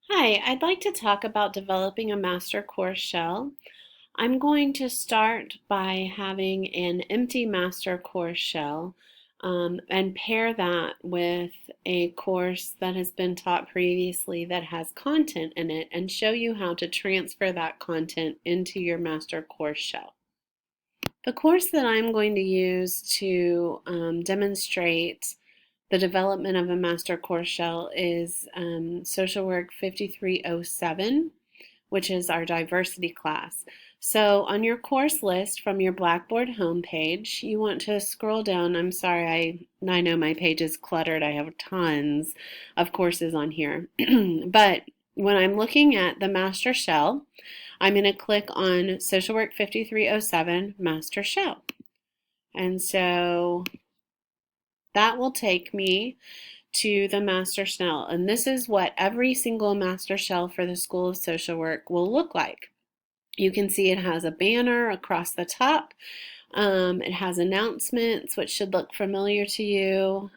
Hi, I'd like to talk about developing a master course shell. I'm going to start by having an empty master course shell and pair that with a course that has been taught previously that has content in it and show you how to transfer that content into your master course shell. The course that I'm going to use to demonstrate the development of a master course shell is Social Work 5307, which is our diversity class. So on your course list from your Blackboard homepage, you want to scroll down. I'm sorry, I know my page is cluttered. I have tons of courses on here. But when I'm looking at the master shell, I'm going to click on Social Work 5307 Master Shell. And so that will take me to the master shell. And this is what every single master shell for the School of Social Work will look like. You can see it has a banner across the top. It has announcements, which should look familiar to you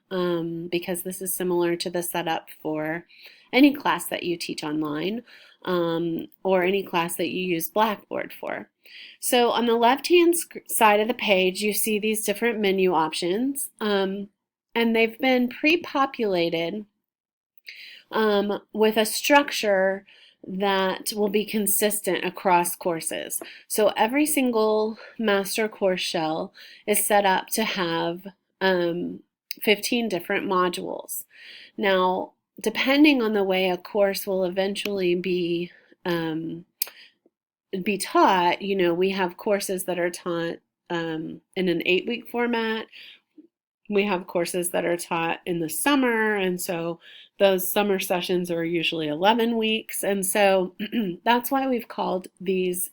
because this is similar to the setup for any class that you teach online or any class that you use Blackboard for. So on the left-hand side of the page, you see these different menu options, and they've been pre-populated with a structure that will be consistent across courses. So every single master course shell is set up to have 15 different modules. Now, depending on the way a course will eventually be taught, we have courses that are taught in an 8-week format. We have courses that are taught in the summer, and so those summer sessions are usually 11 weeks. And so that's why we've called these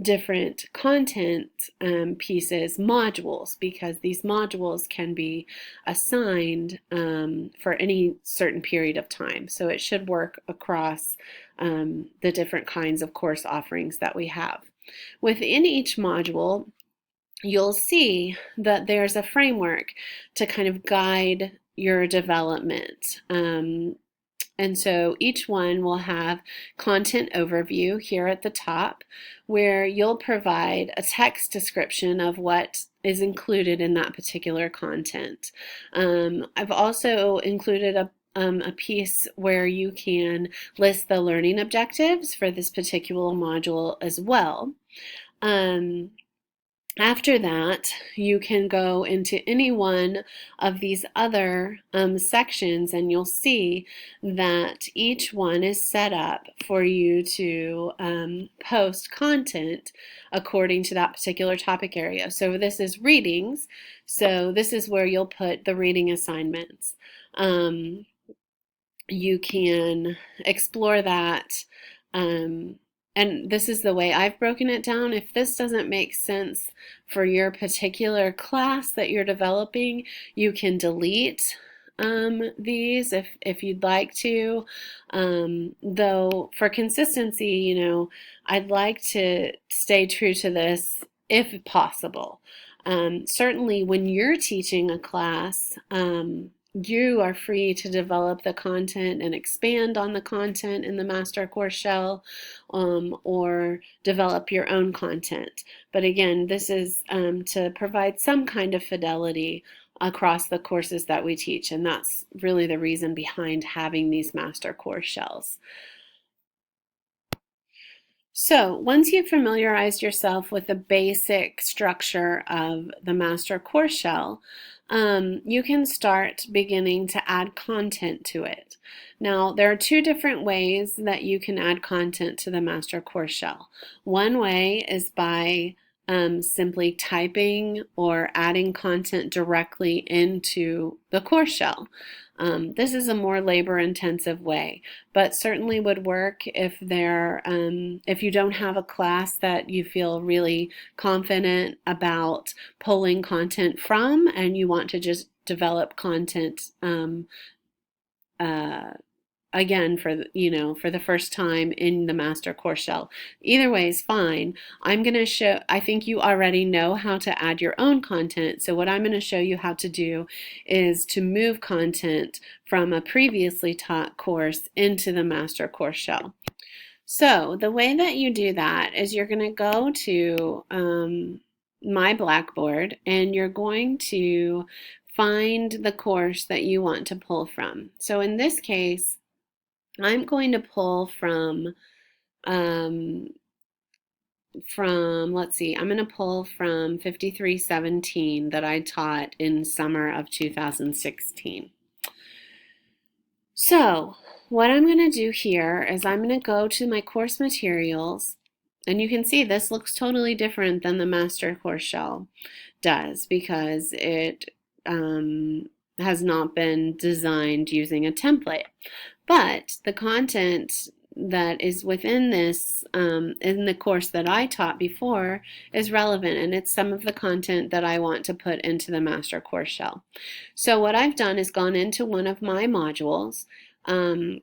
different content pieces modules, because these modules can be assigned for any certain period of time. So it should work across the different kinds of course offerings that we have. Within each module, you'll see that there's a framework to kind of guide your development. And so each one will have content overview here at the top, where you'll provide a text description of what is included in that particular content. I've also included a piece where you can list the learning objectives for this particular module as well. After that, you can go into any one of these other sections, and you'll see that each one is set up for you to post content according to that particular topic area. So this is readings, so this is where you'll put the reading assignments. You can explore that. And this is the way I've broken it down. If this doesn't make sense for your particular class that you're developing, you can delete these if you'd like to. Though for consistency, I'd like to stay true to this if possible. Certainly when you're teaching a class, you are free to develop the content and expand on the content in the master course shell, or develop your own content. But again, this is to provide some kind of fidelity across the courses that we teach, and that's really the reason behind having these master course shells. So once you've familiarized yourself with the basic structure of the master course shell, you can start beginning to add content to it. Now, there are two different ways that you can add content to the master course shell. One way is by simply typing or adding content directly into the course shell. This is a more labor-intensive way, but certainly would work if you don't have a class that you feel really confident about pulling content from, and you want to just develop content again for for the first time in the master course shell. Either way is fine. I'm going to show, I think you already know how to add your own content, so what I'm going to show you how to do is to move content from a previously taught course into the master course shell. So the way that you do that is you're going to go to My Blackboard, and you're going to find the course that you want to pull from. So in this case, I'm going to pull um, let's see, I'm going to pull from 5317 that I taught in summer of 2016. So what I'm going to do here is I'm going to go to my course materials, and you can see this looks totally different than the master course shell does because it has not been designed using a template. But the content that is within this, in the course that I taught before, is relevant, and it's some of the content that I want to put into the master course shell. So what I've done is gone into one of my modules, and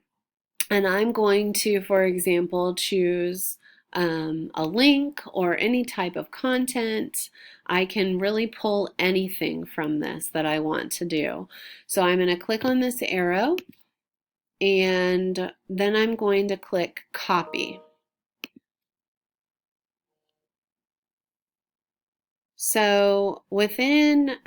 I'm going to, for example, choose a link or any type of content. I can really pull anything from this that I want to do. So I'm going to click on this arrow, and then I'm going to click copy. So within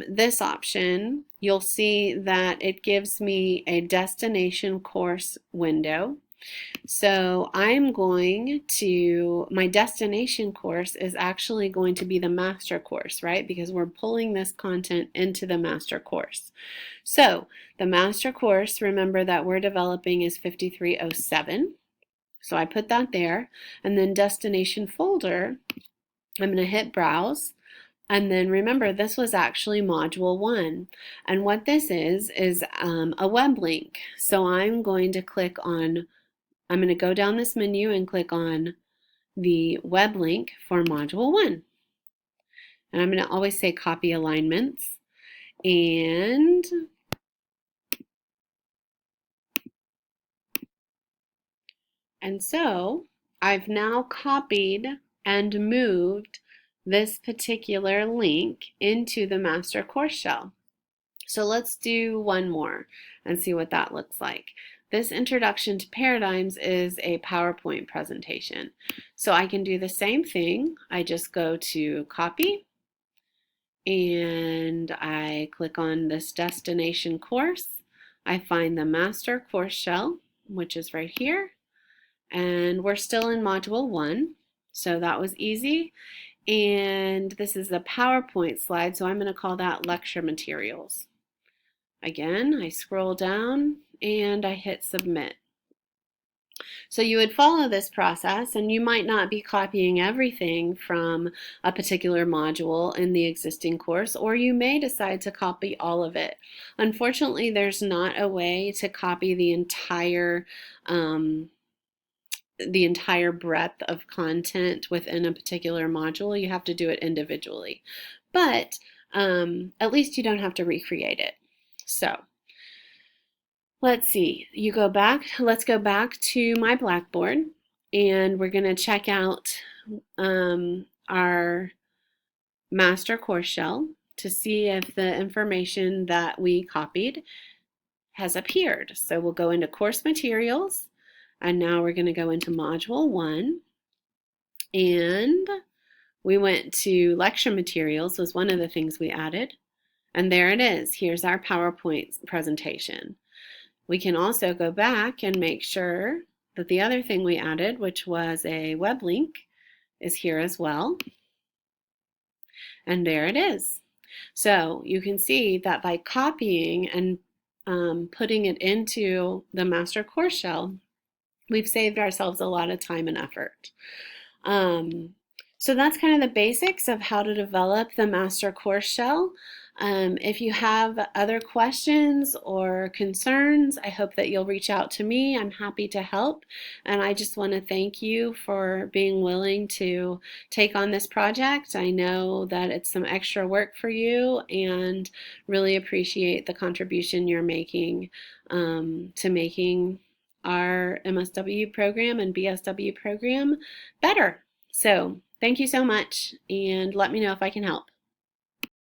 this option, you'll see that it gives me a destination course window. So I'm going to, my destination course is actually going to be the master course, right? Because we're pulling this content into the master course. So the master course, remember that we're developing, is 5307. So I put that there, and then destination folder, I'm going to hit browse. And then remember, this was actually module 1. And what this is a web link. So I'm going to click on, I'm going to go down this menu and click on the web link for module 1. And I'm going to always say copy alignments. And so I've now copied and moved this particular link into the master course shell. So let's do one more and see what that looks like. This introduction to paradigms is a PowerPoint presentation. So I can do the same thing. I just go to copy, and I click on this destination course. I find the master course shell, which is right here. And we're still in module 1. So that was easy. And this is a PowerPoint slide, so I'm going to call that lecture materials. Again, I scroll down and I hit submit. So you would follow this process, and you might not be copying everything from a particular module in the existing course, or you may decide to copy all of it. Unfortunately, there's not a way to copy the entire breadth of content within a particular module. You have to do it individually. But at least you don't have to recreate it. So let's see, let's go back to My Blackboard, and we're going to check out our master course shell to see if the information that we copied has appeared. So we'll go into course materials, and now we're going to go into module 1, and we went to lecture materials was one of the things we added, and there it is. Here's our PowerPoint presentation. We can also go back and make sure that the other thing we added, which was a web link, is here as well. And there it is. So you can see that by copying and putting it into the master course shell, we've saved ourselves a lot of time and effort. So that's kind of the basics of how to develop the master course shell. If you have other questions or concerns, I hope that you'll reach out to me. I'm happy to help. And I just want to thank you for being willing to take on this project. I know that it's some extra work for you and really appreciate the contribution you're making to making our MSW program and BSW program better. So thank you so much, and let me know if I can help.